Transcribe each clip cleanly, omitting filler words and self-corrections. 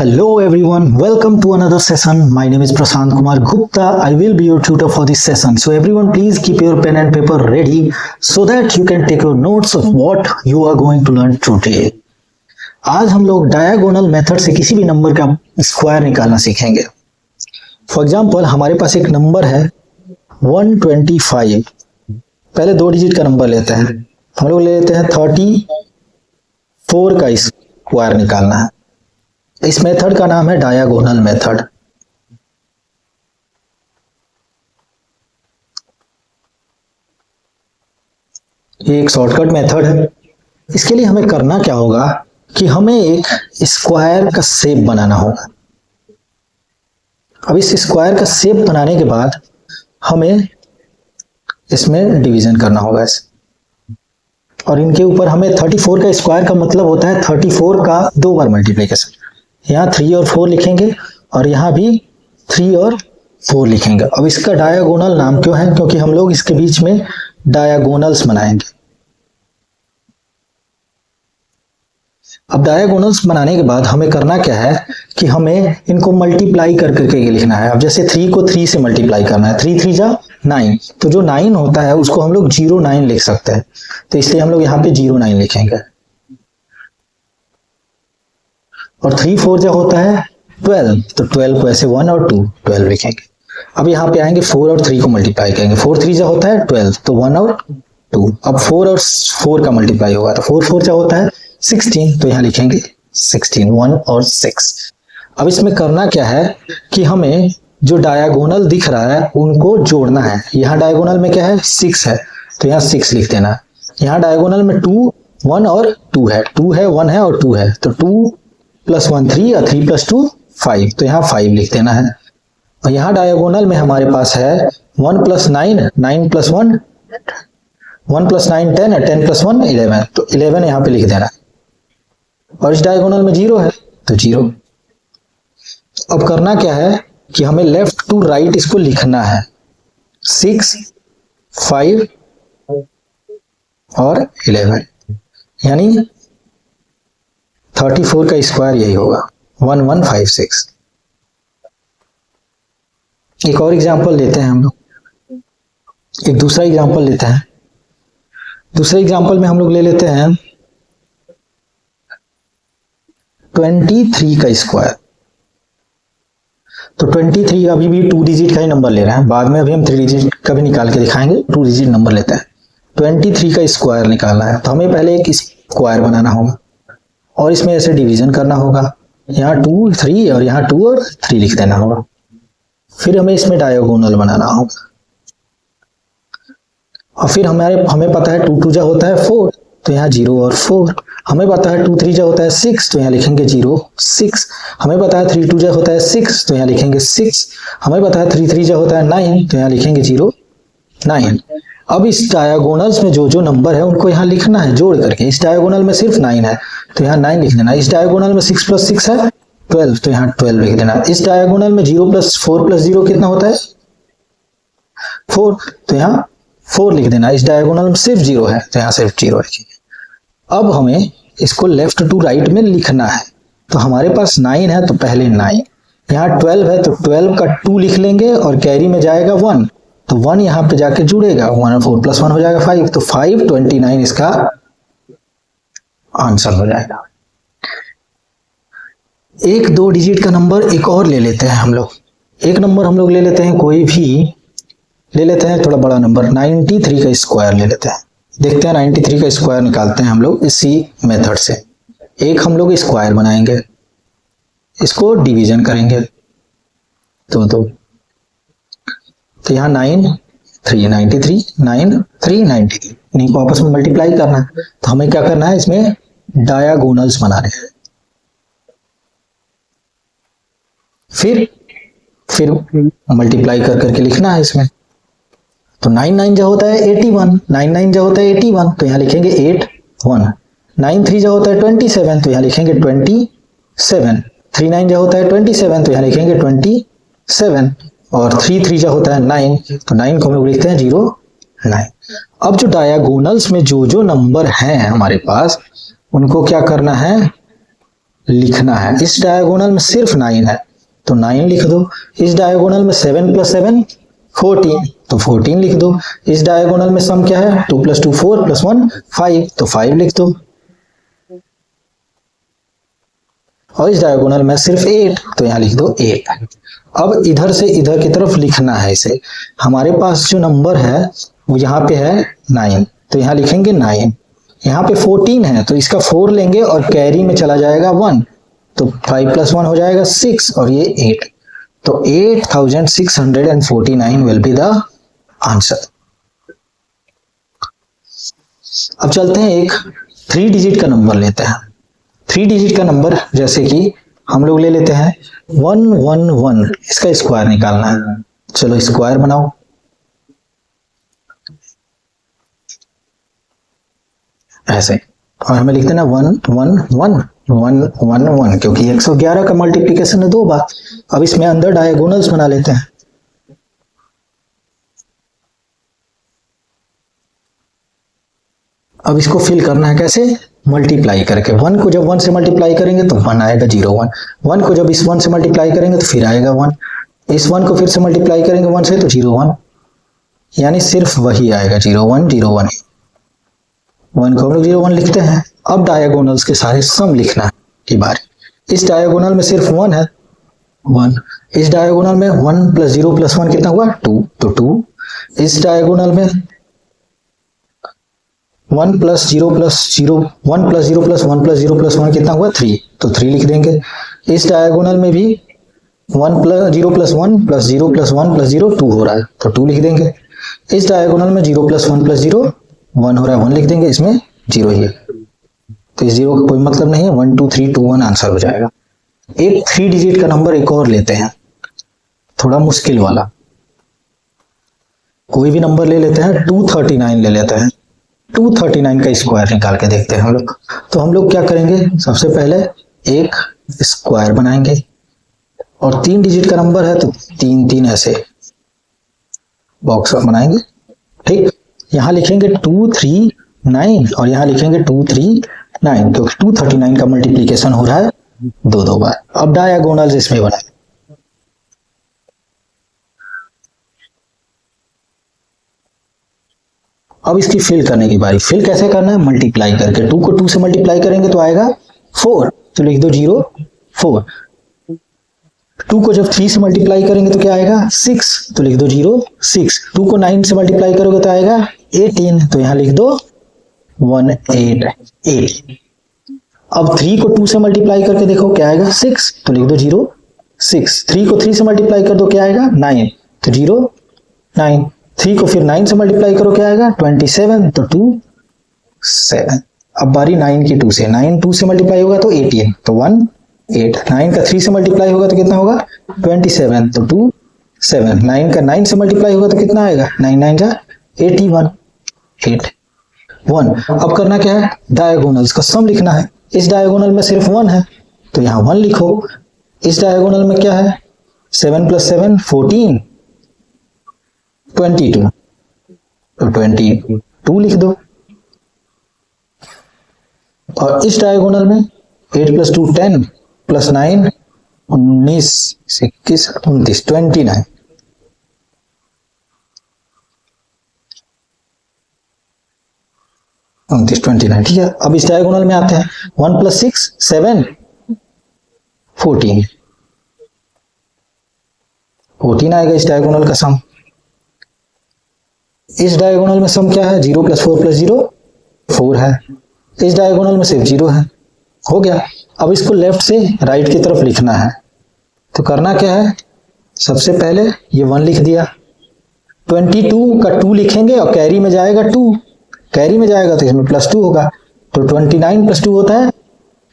Hello everyone, welcome to another session. My name is Prashant Kumar Gupta. I will be your tutor for this session. So everyone please keep your pen and paper ready so that you can take your notes of what you are going to learn today. आज हम लोग diagonal method से किसी भी number का square निकालना सीखेंगे. For example हमारे पास एक नंबर है 125. पहले 2 डिजिट का नंबर लेते हैं. हम लोग ले लेते हैं 34 का स्क्वायर निकालना है. इस मेथड का नाम है डायगोनल मेथड. ये एक शॉर्टकट मेथड है. इसके लिए हमें करना क्या होगा कि हमें एक स्क्वायर का शेप बनाना होगा. अब इस स्क्वायर का शेप बनाने के बाद हमें इसमें डिवीजन करना होगा और इनके ऊपर हमें 34 का स्क्वायर का मतलब होता है 34 का 2 बार मल्टीप्लिकेशन. यहाँ 3 और 4 लिखेंगे और यहाँ भी 3 और 4 लिखेंगे. अब इसका डायगोनल नाम क्यों है? क्योंकि हम लोग इसके बीच में डायगोनल्स बनाएंगे. अब डायगोनल्स बनाने के बाद हमें करना क्या है कि हमें इनको मल्टीप्लाई कर करके लिखना है. अब जैसे 3 को 3 से मल्टीप्लाई करना है. 3 3 जा 9. तो जो 9 होता है उसको हम लोग 09 लिख सकते हैं. तो इसलिए हम लोग यहाँ पे 09 लिखेंगे. और 3 4 जो होता है 12. तो 12 को ऐसे 1 और 2 12 लिखेंगे. अब यहाँ पे आएंगे 4 और 3 को मल्टीप्लाई करेंगे. 4 3 जो होता है 12. तो 1 और 2. अब 4 और 4 का मल्टीप्लाई होगा तो 4 4 जो होता है 16. तो यहाँ लिखेंगे 16. 1 और 6. अब इसमें करना क्या है कि हमें जो डायगोनल दिख रहा है उनको जोड़ना है. यहाँ डायगोनल में क्या है 6 है तो यहाँ 6 लिख देना. यहाँ डायगोनल में 2 1 और 2 है. 2 है 1 है और 2 है. तो 2 + 1 3 और 3 + 2 5. तो यहाँ 5 लिख देना है. और यहाँ डायगोनल में हमारे पास है 1 + 9 9 + 1 1 + 9 10 10 + 1 11. तो 11 यहाँ पे लिख देना. और इस डायगोनल में 0 है तो 0. अब करना क्या है कि हमें लेफ्ट टू राइट इसको लिखना है. 6 5 और 11 यानी 34 का स्क्वायर यही होगा 1156. एक और एग्जांपल लेते हैं हम लोग. एक दूसरा एग्जांपल लेते हैं. दूसरे एग्जांपल में हम लोग ले लेते हैं 23 का स्क्वायर. तो 23 अभी भी 2 डिजिट का ही नंबर ले रहे हैं. बाद में अभी हम 3 डिजिट का भी निकाल के दिखाएंगे. 2 डिजिट नंबर लेते हैं. 23 का स्क्वायर निकालना है तो हमें पहले एक स्क्वायर बनाना होगा और इसमें ऐसे डिवीजन करना होगा. यहाँ 2 3 और यहाँ 2 और 3 लिख देना होगा. फिर हमें इसमें डायगोनल बनाना होगा और फिर हमें पता है 2 2 जा होता है 4. तो यहाँ 0 और 4. हमें पता है 2 3 जा होता है 6. तो यहाँ लिखेंगे 0 6. हमें पता है 3 2 जा होता है 6. तो यहाँ लिखेंगे 6. हमें पता है 3 3 जा होता है 9. तो यहाँ लिखेंगे 0 9. अब इस डायगोनल्स में जो जो नंबर है उनको यहाँ लिखना है जोड़ करके. इस डायगोनल में सिर्फ 9 है तो यहाँ 9 लिख देना. इस डायगोनल में 6 + 6 है 12. तो यहाँ 12 लिख देना. इस डायगोनल में 0 + 4 + 0 कितना होता है 4. तो यहाँ 4 लिख देना. इस डायगोनल में सिर्फ 0 है तो यहाँ सिर्फ 0 लिखेंगे. अब हमें इसको लेफ्ट टू राइट में लिखना है. तो हमारे पास 9 है तो पहले 9. यहाँ 12 है तो 12 का 2 लिख लेंगे और कैरी में जाएगा 1. तो 1 यहाँ पे जाके जुड़ेगा. 1 और 4 + 1 हो जाएगा 5. तो 5 29 इसका आंसर हो जाएगा. एक 2 डिजिट का नंबर एक और ले लेते हैं हम लोग. एक नंबर हम लोग ले लेते हैं कोई भी ले लेते हैं थोड़ा बड़ा नंबर 93 का स्क्वायर ले लेते हैं. देखते हैं 93 का स्क्वायर निकालते हैं हम लोग इसी मेथड से. एक हम लोग स्क्वायर बनाएंगे. इसको डिवीजन करेंगे तो यहाँ 9 3 93 9 3 93 इन्हीं को आपस में मल्टीप्लाई करना है. तो हमें क्या करना है इसमें डायगोनल्स बनाने हैं. फिर मल्टीप्लाई कर करके लिखना है इसमें. तो 9 9 जो होता है 81. 9 9 जो होता है 81. तो यहाँ लिखेंगे 8 1. 9 3 जो होता है 27. तो यहाँ लिखेंगे 27. 3 9 जो होता है 27. तो यहाँ लिखेंगे 27. और 3 3 जो होता है 9. तो 9 को हम लोग लिखते हैं 0 9. अब जो डायगोनल्स में जो जो नंबर हैं हमारे पास उनको क्या करना है लिखना है। इस डायगोनल में सिर्फ 9 है तो 9 लिख दो। इस डायगोनल में 7 + 7 14 तो 14 लिख दो। इस डायगोनल में सम क्या है 2 + 2 4 + 1 5 तो 5 लिख दो। और इस डायगोनल में सिर्फ 8 तो यहाँ लिख दो 8। अब इधर से इधर की तरफ लिखना है इसे। हमारे पास जो नंबर है वो यहाँ पे है 9 तो यहाँ लिखेंगे 9। यहाँ पे 14 है तो इसका 4 लेंगे और कैरी में चला जाएगा 1 तो 5 + 1 हो जाएगा 6 और ये 8 तो 8649 विल बी द आंसर। अब चलते हैं एक 3 डिजिट का नंबर लेते हैं। 3 डिजिट का नंबर जैसे कि हम लोग ले लेते हैं 111। इसका स्क्वायर निकालना है। चलो स्क्वायर बनाओ। ऐसे और हमें लिख देना 111 क्योंकि 111 का मल्टीप्लिकेशन है 2 बार। अब इसमें अंदर डायगोनल्स बना लेते हैं। अब इसको फिल करना है कैसे मल्टीप्लाई करके। 1 को जब 1 से मल्टीप्लाई करेंगे तो 1 आएगा 0 1। 1 को जब इस 1 से मल्टीप्लाई करेंगे तो फिर आएगा 1। इस 1 को फिर से मल्टीप्लाई करेंगे 1 से तो 0 1 यानी सिर्फ वही आएगा 0 1 0 1। 1 को हम लोग 0 1 लिखते हैं। अब डायगोनल्स के सारे सम लिखना है की बारी। इस डायगोनल में सिर्फ 1 है 1। इस डायगोनल में 1 + 0 + 1 कितना हुआ 2 तो 2। इस डायगोनल में 1 + 0 + 0 1 + 0 + 1 + 0 + 1 कितना हुआ 3 तो 3 लिख देंगे। इस डायगोनल में भी 1 + 0 + 1 + 0 + 1 + 0 2 हो रहा है तो 2 लिख देंगे। इस डायगोनल में 0 + 1 + 0 1 हो रहा है 1 लिख देंगे। इसमें 0 ही है तो इस 0 का कोई मतलब नहीं है। 1 2 3 2 1 आंसर हो जाएगा। एक 3 डिजिट का नंबर एक और लेते हैं थोड़ा मुश्किल वाला। कोई भी नंबर ले लेते हैं 239 ले लेते हैं। 239 का स्क्वायर निकाल के देखते हैं हम लोग। तो हम लोग क्या करेंगे सबसे पहले एक स्क्वायर बनाएंगे और 3 डिजिट का नंबर है तो 3 3 ऐसे बॉक्स बनाएंगे। ठीक यहाँ लिखेंगे 239 और यहाँ लिखेंगे 239 क्योंकि 239 का मल्टीप्लिकेशन हो रहा है 2 बार। अब डायगोनल्स इसमें बनाए। अब इसकी फिल करने की बारी। फिल कैसे करना है मल्टीप्लाई करके। 2 को 2 से मल्टीप्लाई करेंगे तो आएगा 4 तो लिख दो 0 4। 2 को जब 3 से मल्टीप्लाई करेंगे तो क्या आएगा 6 तो लिख दो 0 6। 2 को 9 से मल्टीप्लाई करोगे तो आएगा 18 तो यहाँ लिख दो 188। अब 3 को 2 से मल्टीप्लाई करके देखो क्या आएगा 6 तो लिख दो 0 6। 3 को 3 से मल्टीप्लाई कर दो क्या आएगा 9 तो 0 9। 3 को फिर 9 से मल्टीप्लाई करो क्या आएगा 27 तो 2 7। अब बारी 9 की 2 से। 9 2 से मल्टीप्लाई होगा तो 18 तो 1 8। 9 का 3 से मल्टीप्लाई होगा तो कितना होगा 27 तो 2 7। 9 का 9 से मल्टीप्लाई होगा तो कितना आएगा 9 9 जा 81 8 1। अब करना क्या है डायगोनल्स का सम लिखना है। इस डायगोनल में सिर्फ 1 है तो यहाँ 1 लिखो। इस डायगोनल में क्या है 7 + 7 14 22 तो 22 लिख दो। और इस डायगोनल में 8 + 2 10 + 9 19 21 29 29 29 ठीक है। अब इस डायगोनल में आते हैं 1 + 6 7 14 14 आएगा इस डायगोनल का सम। इस डायगोनल में सम क्या है 0 + 4 + 0 4 है। इस डायगोनल में सिर्फ 0 है। हो गया। अब इसको लेफ्ट से राइट की तरफ लिखना है तो करना क्या है सबसे पहले ये 1 लिख दिया। 22 का 2 लिखेंगे और कैरी में जाएगा 2। कैरी में जाएगा तो इसमें +2 होगा तो 29 + 2 होता है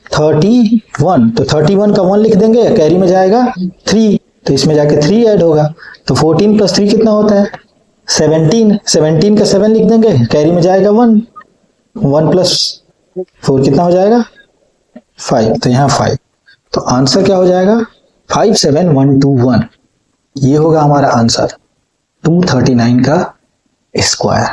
31 तो 31 का 1 लिख देंगे। कैरी में जाएगा 3 तो इसमें जाके 3 ऐड होगा तो 14 + 3 कितना होता है 17। 17 का 7 लिख देंगे। कैरी में जाएगा 1 1 + 4 कितना हो जाएगा 5 तो यहाँ 5 तो आंसर क्या हो जाएगा 57121। ये होगा हमारा आंसर 239 का स्क्वायर।